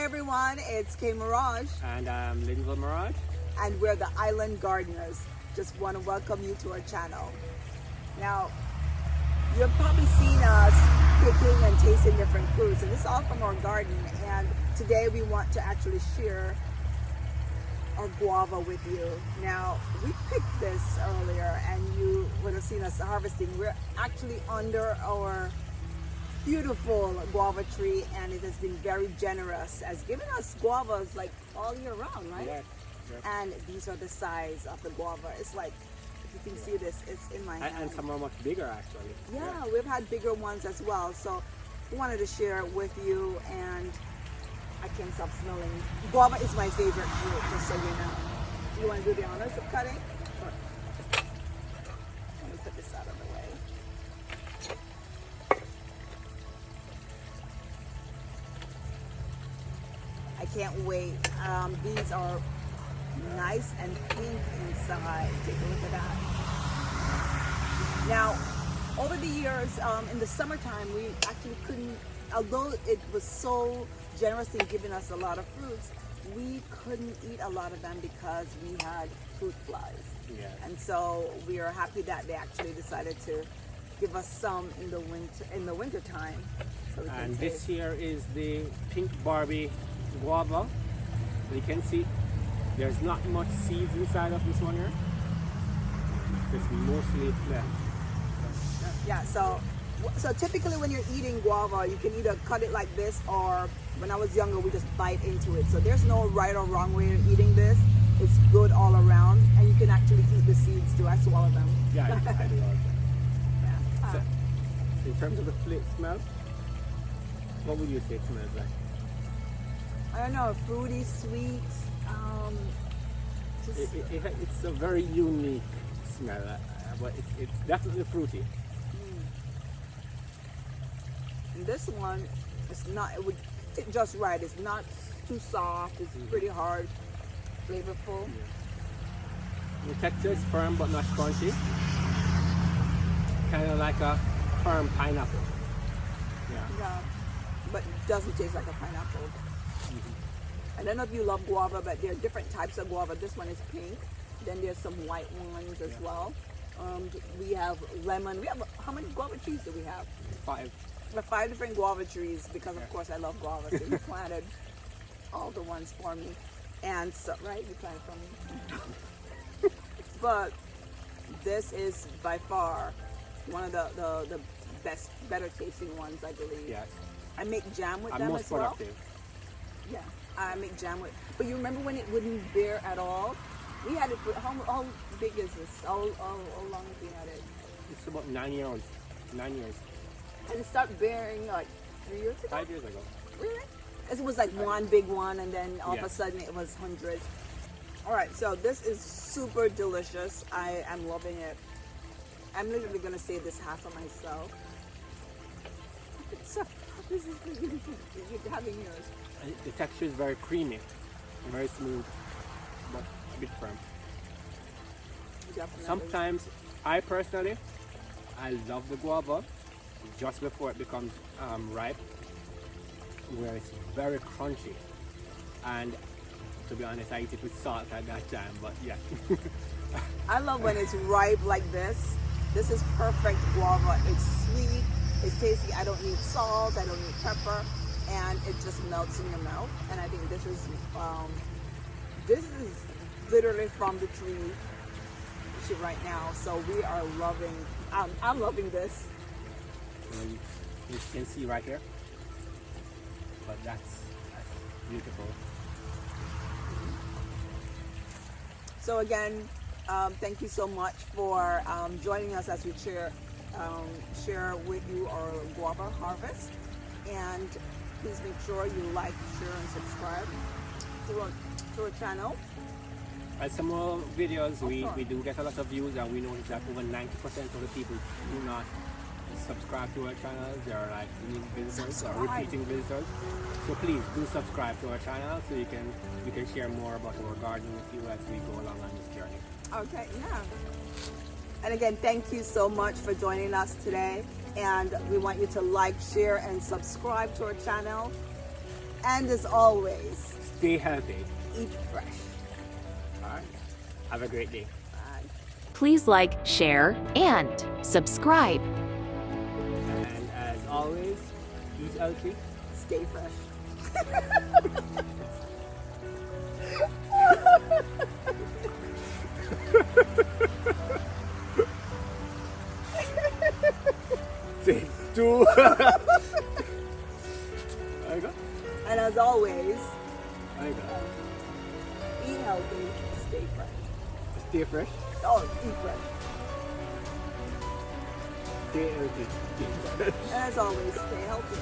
everyone, it's Kay Mirage. And I'm Linville Mirage. And we're the Island Gardeners. Just want to welcome you to our channel. Now, you've probably seen us picking and tasting different fruits, and this is all from our garden. And today we want to actually share our guava with you. Now, we picked this earlier, and you would have seen us harvesting. We're actually under our beautiful guava tree, and it has been very generous, as giving us guavas like all year round, right? Yes. Yes. And these are the size of the guava. It's like, if you can see this, it's in my hand. And some are much bigger, actually. Yeah, we've had bigger ones as well. So we wanted to share it with you, and I can't stop smelling. Guava is my favorite fruit, just so you know. You want to do the honors of cutting? Sure. Let me put this out of the way. I can't wait. These are nice and pink inside. Take a look at that. Now, over the years, in the summertime, we actually couldn't, although it was so generous in giving us a lot of fruits, we couldn't eat a lot of them because we had fruit flies. Yeah. And so we are happy that they actually decided to give us some in the winter time. So we can And taste. this here is the pink Barbie guava. You can see there's not much seeds inside of this one here. It's mostly flesh. Yeah, so typically when you're eating guava, you can either cut it like this, or when I was younger, we just bite into it. So there's no right or wrong way of eating this. It's good all around, and you can actually eat the seeds too. I swallow them. Yeah, I do also. Yeah. So, in terms of the smell, what would you say it smells like? I don't know, fruity, sweet. Just It's a very unique smell, but it's definitely fruity. And this one, it's not. It would fit just right. It's not too soft. It's pretty hard, flavorful. The texture is firm but not crunchy. Kind of like a firm pineapple. Yeah, but it doesn't taste like a pineapple. I don't know if you love guava, but there are different types of guava. This one is pink. Then there's some white ones as well. We have lemon. We have, how many guava trees do we have? 5. We have 5 different guava trees because, of course, I love guava. So you planted all the ones for me. And so, right? You planted for me. But this is by far one of the best, better tasting ones, I believe. Yes. I make jam with And them most as well. productive. Yeah, I make jam with. But you remember when it wouldn't bear at all? We had it for how big is this? How long have we had it? It's about 9 years. 9 years. And it started bearing like 3 years ago. 5 years ago. Really? Because it was like one big one, and then all of a Yes. sudden it was hundreds. All right, so this is super delicious. I am loving it. I'm literally gonna save this half for myself. So this is you're having yours. And the texture is very creamy, very smooth, but a bit firm. Definitely. Sometimes, I personally, I love the guava just before it becomes ripe, where it's very crunchy. And to be honest, I eat it with salt at that time, but yeah. I love when it's ripe like this. This is perfect guava. It's sweet, it's tasty. I don't need salt, I don't need pepper, and it just melts in your mouth. And I think this is literally from the tree right now. So we are loving. I'm loving this. You can see right here, but that's beautiful. So again, thank you so much for joining us as we share with you our guava harvest. And please make sure you like, share, and subscribe to our channel. And some more videos, we do get a lot of views, and we notice that over 90% of the people do not subscribe to our channel. They are like new visitors or repeating visitors. So please do subscribe to our channel so we can share more about our garden with you as we go along on this journey. Okay, yeah. And again, thank you so much for joining us today. And we want you to like, share, and subscribe to our channel. And as always, Stay healthy. eat fresh. All right. Have a great day. Bye. Please like, share, and subscribe. And as always, eat healthy. Stay fresh. Take two. There you go. And as always, There you go. eat healthy, stay fresh. Stay fresh. Oh, eat fresh. Stay healthy. And as always, stay healthy.